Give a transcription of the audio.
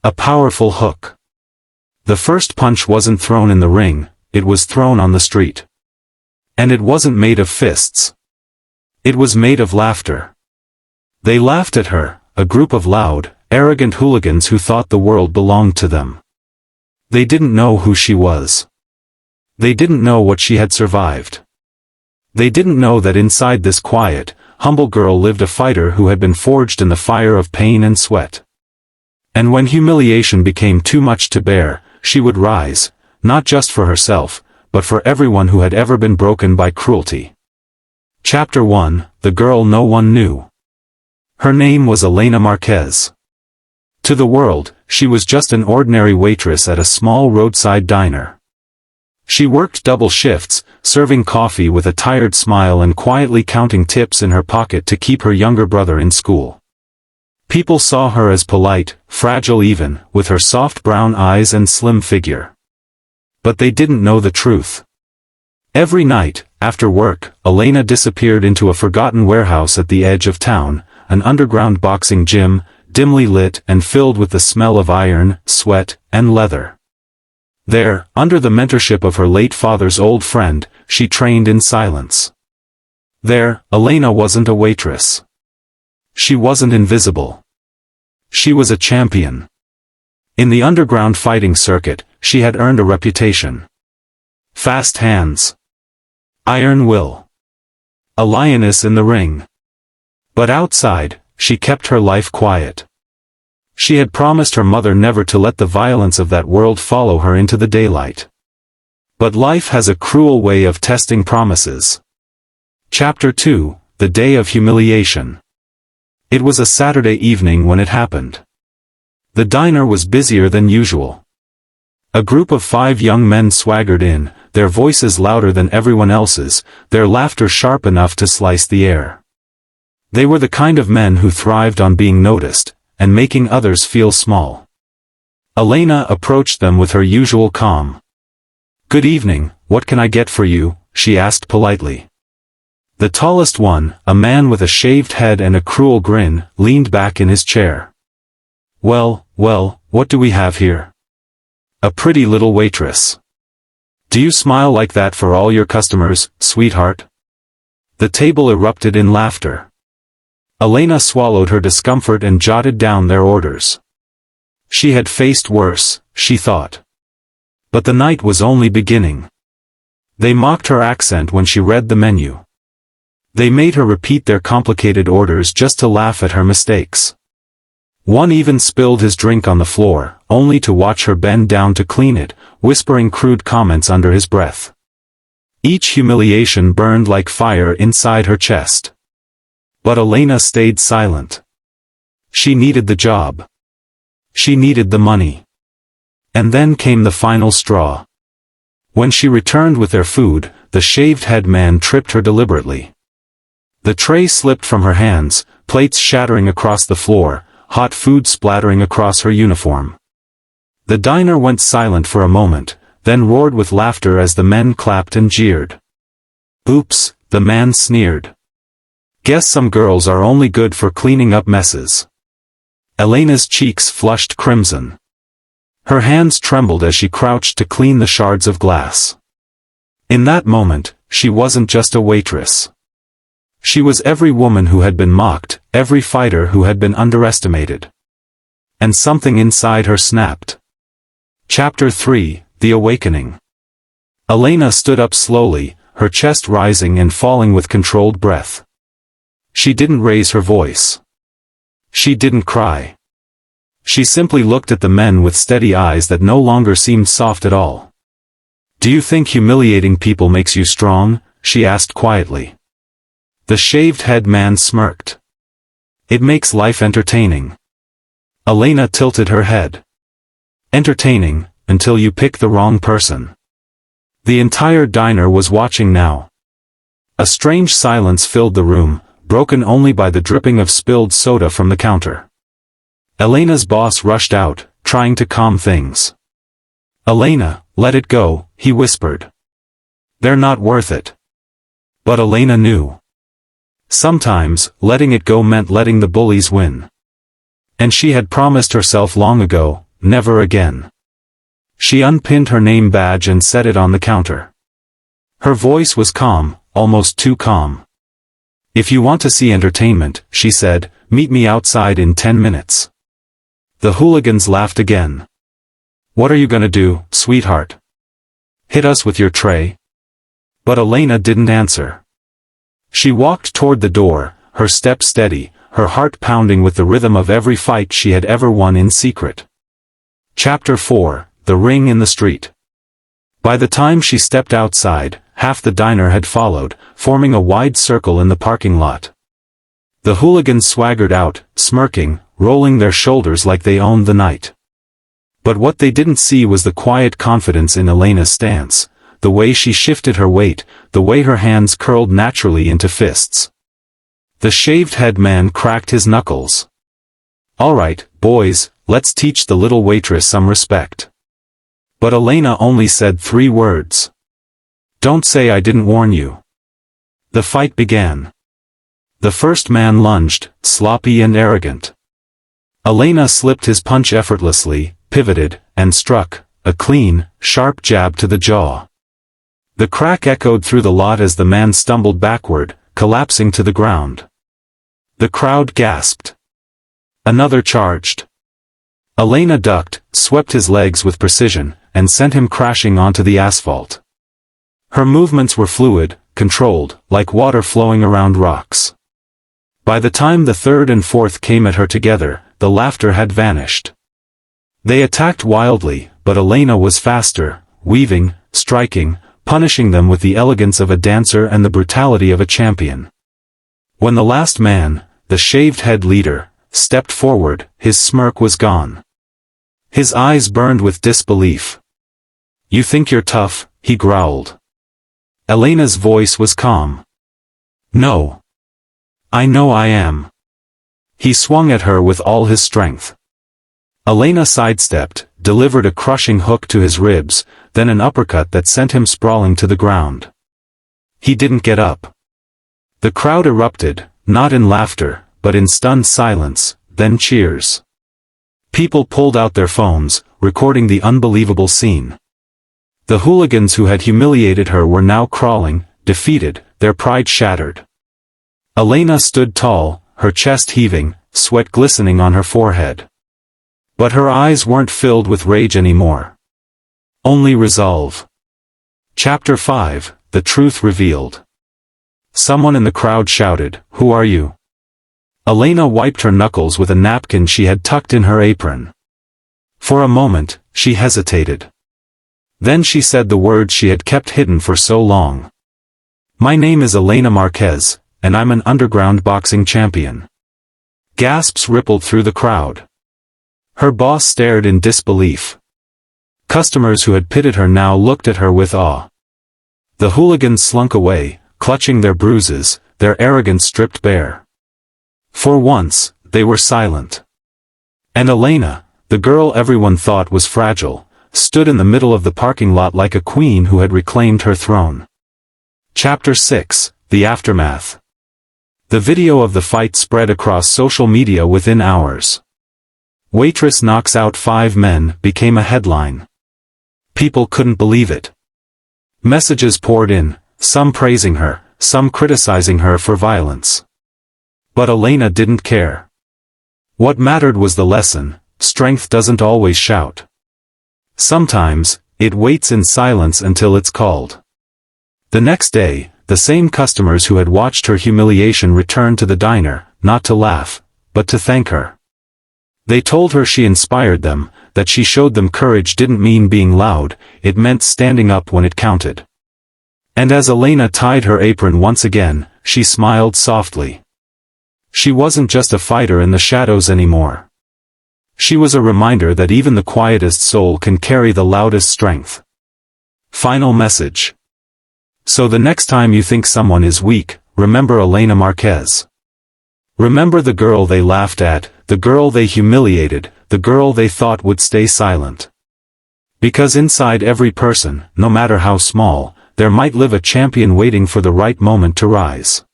A powerful hook. The first punch wasn't thrown in the ring, it was thrown on the street. And it wasn't made of fists. It was made of laughter. They laughed at her, a group of loud, arrogant hooligans who thought the world belonged to them. They didn't know who she was. They didn't know what she had survived. They didn't know that inside this quiet, humble girl lived a fighter who had been forged in the fire of pain and sweat. And when humiliation became too much to bear, she would rise, not just for herself, but for everyone who had ever been broken by cruelty. Chapter 1, The Girl No One Knew. Her name was Elena Marquez. To the world, she was just an ordinary waitress at a small roadside diner. She worked double shifts, serving coffee with a tired smile and quietly counting tips in her pocket to keep her younger brother in school. People saw her as polite, fragile even, with her soft brown eyes and slim figure. But they didn't know the truth. Every night, after work, Elena disappeared into a forgotten warehouse at the edge of town, an underground boxing gym, dimly lit and filled with the smell of iron, sweat, and leather. There, under the mentorship of her late father's old friend, she trained in silence. There, Elena wasn't a waitress. She wasn't invisible. She was a champion. In the underground fighting circuit, she had earned a reputation. Fast hands. Iron will. A lioness in the ring. But outside, she kept her life quiet. She had promised her mother never to let the violence of that world follow her into the daylight. But life has a cruel way of testing promises. Chapter 2, The Day of Humiliation. It was a Saturday evening when it happened. The diner was busier than usual. A group of 5 young men swaggered in, their voices louder than everyone else's, their laughter sharp enough to slice the air. They were the kind of men who thrived on being noticed, and making others feel small. Elena approached them with her usual calm. "Good evening, what can I get for you?" she asked politely. The tallest one, a man with a shaved head and a cruel grin, leaned back in his chair. Well, what do we have here?" "A pretty little waitress." "Do you smile like that for all your customers, sweetheart?" The table erupted in laughter. Elena swallowed her discomfort and jotted down their orders. She had faced worse, she thought. But the night was only beginning. They mocked her accent when she read the menu. They made her repeat their complicated orders just to laugh at her mistakes. One even spilled his drink on the floor, only to watch her bend down to clean it, whispering crude comments under his breath. Each humiliation burned like fire inside her chest. But Elena stayed silent. She needed the job. She needed the money. And then came the final straw. When she returned with their food, the shaved-head man tripped her deliberately. The tray slipped from her hands, plates shattering across the floor, hot food splattering across her uniform. The diner went silent for a moment, then roared with laughter as the men clapped and jeered. "Oops," the man sneered. "Guess some girls are only good for cleaning up messes." Elena's cheeks flushed crimson. Her hands trembled as she crouched to clean the shards of glass. In that moment, she wasn't just a waitress. She was every woman who had been mocked, every fighter who had been underestimated. And something inside her snapped. Chapter 3, The Awakening. Elena stood up slowly, her chest rising and falling with controlled breath. She didn't raise her voice. She didn't cry. She simply looked at the men with steady eyes that no longer seemed soft at all. "Do you think humiliating people makes you strong?" she asked quietly. The shaved-head man smirked. "It makes life entertaining." Elena tilted her head. "Entertaining, until you pick the wrong person." The entire diner was watching now. A strange silence filled the room, broken only by the dripping of spilled soda from the counter. Elena's boss rushed out, trying to calm things. "Elena, let it go," he whispered. "They're not worth it." But Elena knew. Sometimes, letting it go meant letting the bullies win. And she had promised herself long ago, never again. She unpinned her name badge and set it on the counter. Her voice was calm, almost too calm. "If you want to see entertainment," she said, "meet me outside in 10 minutes." The hooligans laughed again. "What are you gonna do, sweetheart? Hit us with your tray?" But Elena didn't answer. She walked toward the door, her step steady, her heart pounding with the rhythm of every fight she had ever won in secret. Chapter 4, The Ring in the Street. By the time she stepped outside, half the diner had followed, forming a wide circle in the parking lot. The hooligans swaggered out, smirking, rolling their shoulders like they owned the night. But what they didn't see was the quiet confidence in Elena's stance, the way she shifted her weight, the way her hands curled naturally into fists. The shaved-head man cracked his knuckles. "All right, boys, let's teach the little waitress some respect." But Elena only said 3 words. "Don't say I didn't warn you." The fight began. The first man lunged, sloppy and arrogant. Elena slipped his punch effortlessly, pivoted, and struck, a clean, sharp jab to the jaw. The crack echoed through the lot as the man stumbled backward, collapsing to the ground. The crowd gasped. Another charged. Elena ducked, swept his legs with precision, and sent him crashing onto the asphalt. Her movements were fluid, controlled, like water flowing around rocks. By the time the third and fourth came at her together, the laughter had vanished. They attacked wildly, but Elena was faster, weaving, striking, punishing them with the elegance of a dancer and the brutality of a champion. When the last man, the shaved-head leader, stepped forward, his smirk was gone. His eyes burned with disbelief. "You think you're tough?" he growled. Elena's voice was calm. "No. I know I am." He swung at her with all his strength. Elena sidestepped, delivered a crushing hook to his ribs, then an uppercut that sent him sprawling to the ground. He didn't get up. The crowd erupted, not in laughter, but in stunned silence, then cheers. People pulled out their phones, recording the unbelievable scene. The hooligans who had humiliated her were now crawling, defeated, their pride shattered. Elena stood tall, her chest heaving, sweat glistening on her forehead. But her eyes weren't filled with rage anymore. Only resolve. Chapter 5, The Truth Revealed. Someone in the crowd shouted, "Who are you?" Elena wiped her knuckles with a napkin she had tucked in her apron. For a moment, she hesitated. Then she said the words she had kept hidden for so long. "My name is Elena Marquez, and I'm an underground boxing champion." Gasps rippled through the crowd. Her boss stared in disbelief. Customers who had pitted her now looked at her with awe. The hooligans slunk away, clutching their bruises, their arrogance stripped bare. For once, they were silent. And Elena, the girl everyone thought was fragile, stood in the middle of the parking lot like a queen who had reclaimed her throne. Chapter 6, The Aftermath. The video of the fight spread across social media within hours. "Waitress knocks out 5 men" became a headline. People couldn't believe it. Messages poured in, some praising her, some criticizing her for violence. But Elena didn't care. What mattered was the lesson: strength doesn't always shout. Sometimes, it waits in silence until it's called. The next day, the same customers who had watched her humiliation returned to the diner, not to laugh, but to thank her. They told her she inspired them, that she showed them courage didn't mean being loud, it meant standing up when it counted. And as Elena tied her apron once again, she smiled softly. She wasn't just a fighter in the shadows anymore. She was a reminder that even the quietest soul can carry the loudest strength. Final message. So the next time you think someone is weak, remember Elena Marquez. Remember the girl they laughed at, the girl they humiliated, the girl they thought would stay silent. Because inside every person, no matter how small, there might live a champion waiting for the right moment to rise.